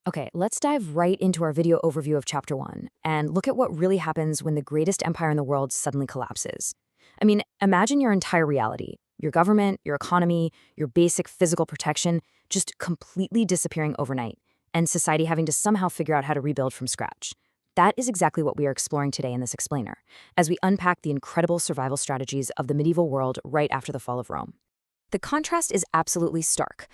Okay, let's dive right into our video overview of Chapter 1 and look at what really happens when the greatest empire in the world suddenly collapses. I mean, imagine your entire reality, your government, your economy, your basic physical protection, just completely disappearing overnight, and society having to somehow figure out how to rebuild from scratch. That is exactly what we are exploring today in this explainer, as we unpack the incredible survival strategies of the medieval world right after the fall of Rome. The contrast is absolutely stark.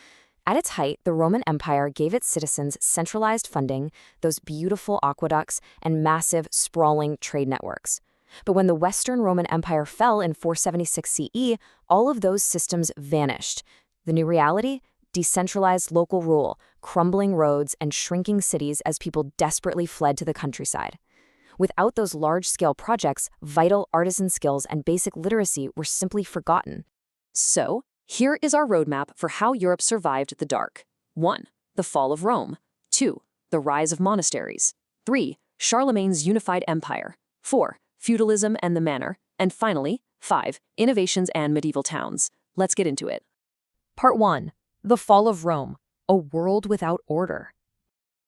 At its height, the Roman Empire gave its citizens centralized funding, those beautiful aqueducts, and massive, sprawling trade networks. But when the Western Roman Empire fell in 476 CE, all of those systems vanished. The new reality? Decentralized local rule, crumbling roads, and shrinking cities as people desperately fled to the countryside. Without those large-scale projects, vital artisan skills and basic literacy were simply forgotten. So, here is our roadmap for how Europe survived the dark. 1. The fall of Rome. 2. The rise of monasteries. 3. Charlemagne's unified empire. 4. Feudalism and the manor. And finally, 5. Innovations and medieval towns. Let's get into it. Part 1. The Fall of Rome. A world without order.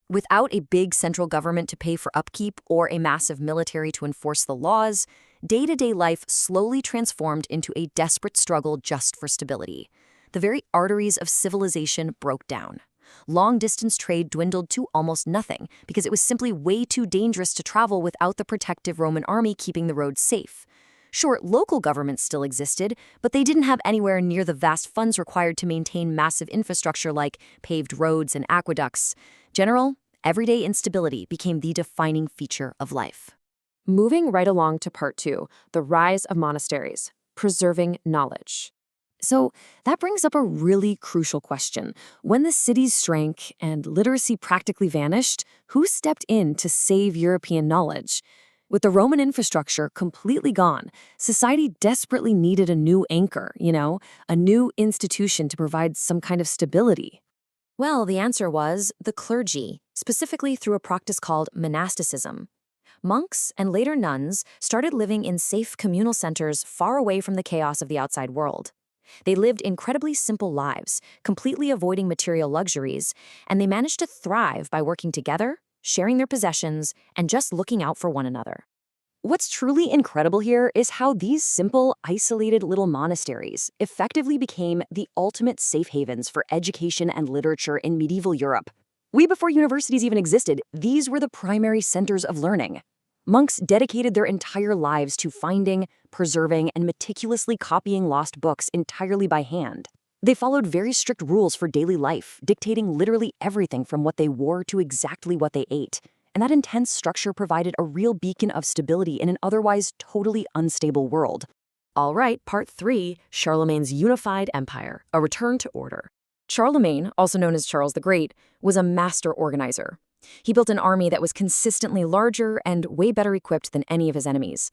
Without a big central government to pay for upkeep or a massive military to enforce the laws, day-to-day life slowly transformed into a desperate struggle just for stability. The very arteries of civilization broke down. Long-distance trade dwindled to almost nothing because it was simply way too dangerous to travel without the protective Roman army keeping the roads safe. Sure, local governments still existed, but they didn't have anywhere near the vast funds required to maintain massive infrastructure like paved roads and aqueducts. Everyday instability became the defining feature of life. Moving right along to Part 2, the rise of monasteries, preserving knowledge. So that brings up a really crucial question. When the cities shrank and literacy practically vanished, who stepped in to save European knowledge? With the Roman infrastructure completely gone, society desperately needed a new anchor, a new institution to provide some kind of stability. Well, the answer was the clergy, specifically through a practice called monasticism. Monks and later nuns started living in safe communal centers far away from the chaos of the outside world. They lived incredibly simple lives, completely avoiding material luxuries, and they managed to thrive by working together, sharing their possessions, and just looking out for one another. What's truly incredible here is how these simple, isolated little monasteries effectively became the ultimate safe havens for education and literature in medieval Europe. Way before universities even existed, these were the primary centers of learning. Monks dedicated their entire lives to finding, preserving, and meticulously copying lost books entirely by hand. They followed very strict rules for daily life, dictating literally everything from what they wore to exactly what they ate. And that intense structure provided a real beacon of stability in an otherwise totally unstable world. All right, Part 3, Charlemagne's unified empire, a return to order. Charlemagne, also known as Charles the Great, was a master organizer. He built an army that was consistently larger and way better equipped than any of his enemies.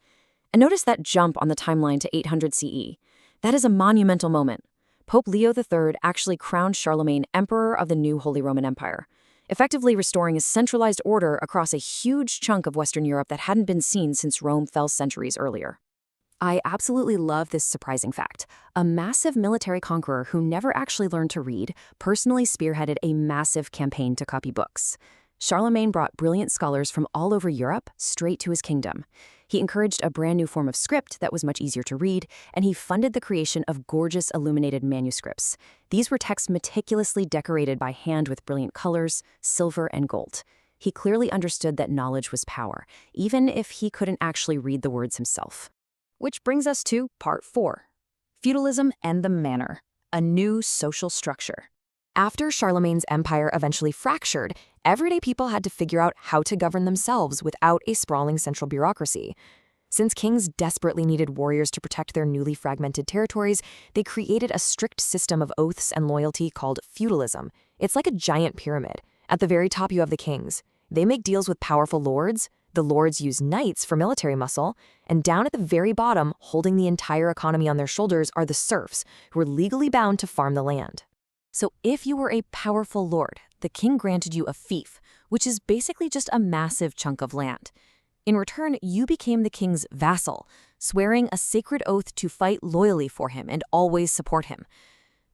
And notice that jump on the timeline to 800 CE. That is a monumental moment. Pope Leo III actually crowned Charlemagne emperor of the new Holy Roman Empire, effectively restoring a centralized order across a huge chunk of Western Europe that hadn't been seen since Rome fell centuries earlier. I absolutely love this surprising fact. A massive military conqueror who never actually learned to read personally spearheaded a massive campaign to copy books. Charlemagne brought brilliant scholars from all over Europe straight to his kingdom. He encouraged a brand new form of script that was much easier to read, and he funded the creation of gorgeous illuminated manuscripts. These were texts meticulously decorated by hand with brilliant colors, silver, and gold. He clearly understood that knowledge was power, even if he couldn't actually read the words himself. Which brings us to Part 4, Feudalism and the Manor, a new social structure. After Charlemagne's empire eventually fractured, everyday people had to figure out how to govern themselves without a sprawling central bureaucracy. Since kings desperately needed warriors to protect their newly fragmented territories, they created a strict system of oaths and loyalty called feudalism. It's like a giant pyramid. At the very top you have the kings. They make deals with powerful lords. The lords use knights for military muscle, and down at the very bottom, holding the entire economy on their shoulders, are the serfs, who are legally bound to farm the land. So if you were a powerful lord, the king granted you a fief, which is basically just a massive chunk of land. In return, you became the king's vassal, swearing a sacred oath to fight loyally for him and always support him.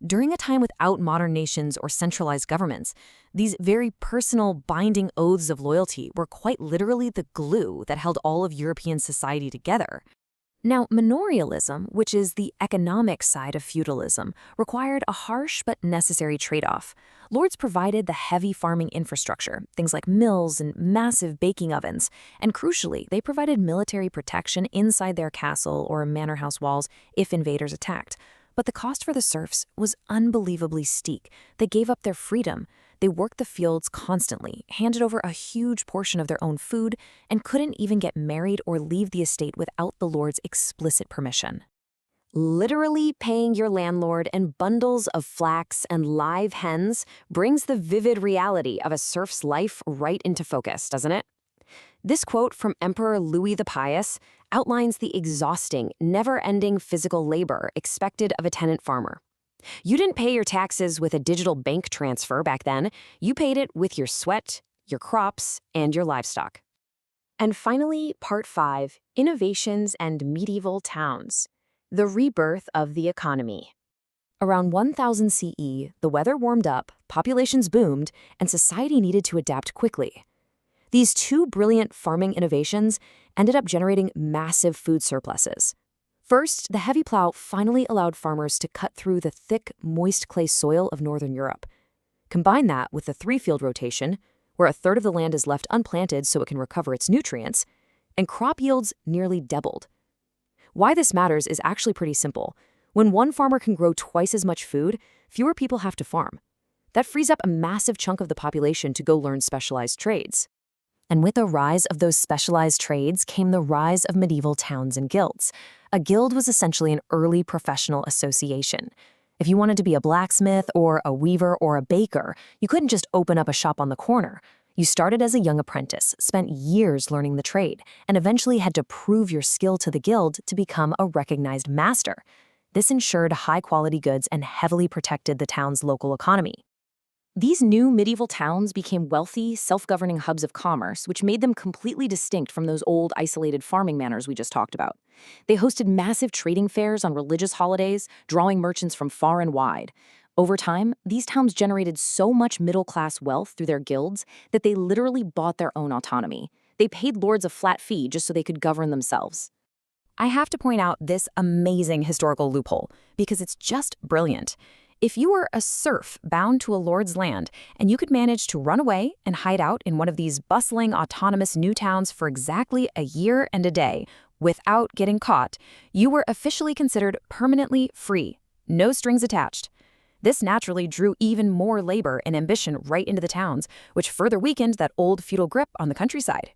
During a time without modern nations or centralized governments, these very personal, binding oaths of loyalty were quite literally the glue that held all of European society together. Now, manorialism, which is the economic side of feudalism, required a harsh but necessary trade-off. Lords provided the heavy farming infrastructure, things like mills and massive baking ovens, and crucially, they provided military protection inside their castle or manor house walls if invaders attacked. But the cost for the serfs was unbelievably steep. They gave up their freedom. They worked the fields constantly, handed over a huge portion of their own food, and couldn't even get married or leave the estate without the lord's explicit permission. Literally paying your landlord in bundles of flax and live hens brings the vivid reality of a serf's life right into focus, doesn't it? This quote from Emperor Louis the Pious outlines the exhausting, never-ending physical labor expected of a tenant farmer. You didn't pay your taxes with a digital bank transfer back then. You paid it with your sweat, your crops, and your livestock. And finally, Part 5, Innovations and Medieval Towns. The rebirth of the economy. Around 1000 CE, the weather warmed up, populations boomed, and society needed to adapt quickly. These two brilliant farming innovations ended up generating massive food surpluses. First, the heavy plow finally allowed farmers to cut through the thick, moist clay soil of northern Europe. Combine that with the three-field rotation, where a third of the land is left unplanted so it can recover its nutrients, and crop yields nearly doubled. Why this matters is actually pretty simple. When one farmer can grow twice as much food, fewer people have to farm. That frees up a massive chunk of the population to go learn specialized trades. And with the rise of those specialized trades came the rise of medieval towns and guilds. A guild was essentially an early professional association. If you wanted to be a blacksmith or a weaver or a baker, you couldn't just open up a shop on the corner. You started as a young apprentice, spent years learning the trade, and eventually had to prove your skill to the guild to become a recognized master. This ensured high-quality goods and heavily protected the town's local economy. These new medieval towns became wealthy, self-governing hubs of commerce, which made them completely distinct from those old, isolated farming manors we just talked about. They hosted massive trading fairs on religious holidays, drawing merchants from far and wide. Over time, these towns generated so much middle-class wealth through their guilds that they literally bought their own autonomy. They paid lords a flat fee just so they could govern themselves. I have to point out this amazing historical loophole, because it's just brilliant. If you were a serf bound to a lord's land and you could manage to run away and hide out in one of these bustling, autonomous new towns for exactly a year and a day without getting caught, you were officially considered permanently free, no strings attached. This naturally drew even more labor and ambition right into the towns, which further weakened that old feudal grip on the countryside.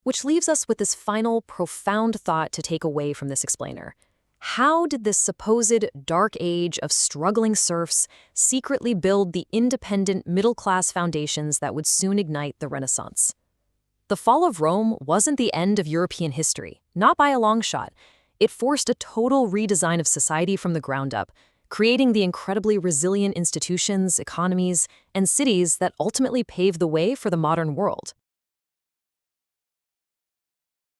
Which leaves us with this final, profound thought to take away from this explainer. How did this supposed dark age of struggling serfs secretly build the independent middle-class foundations that would soon ignite the Renaissance? The fall of Rome wasn't the end of European history, not by a long shot. It forced a total redesign of society from the ground up, creating the incredibly resilient institutions, economies, and cities that ultimately paved the way for the modern world.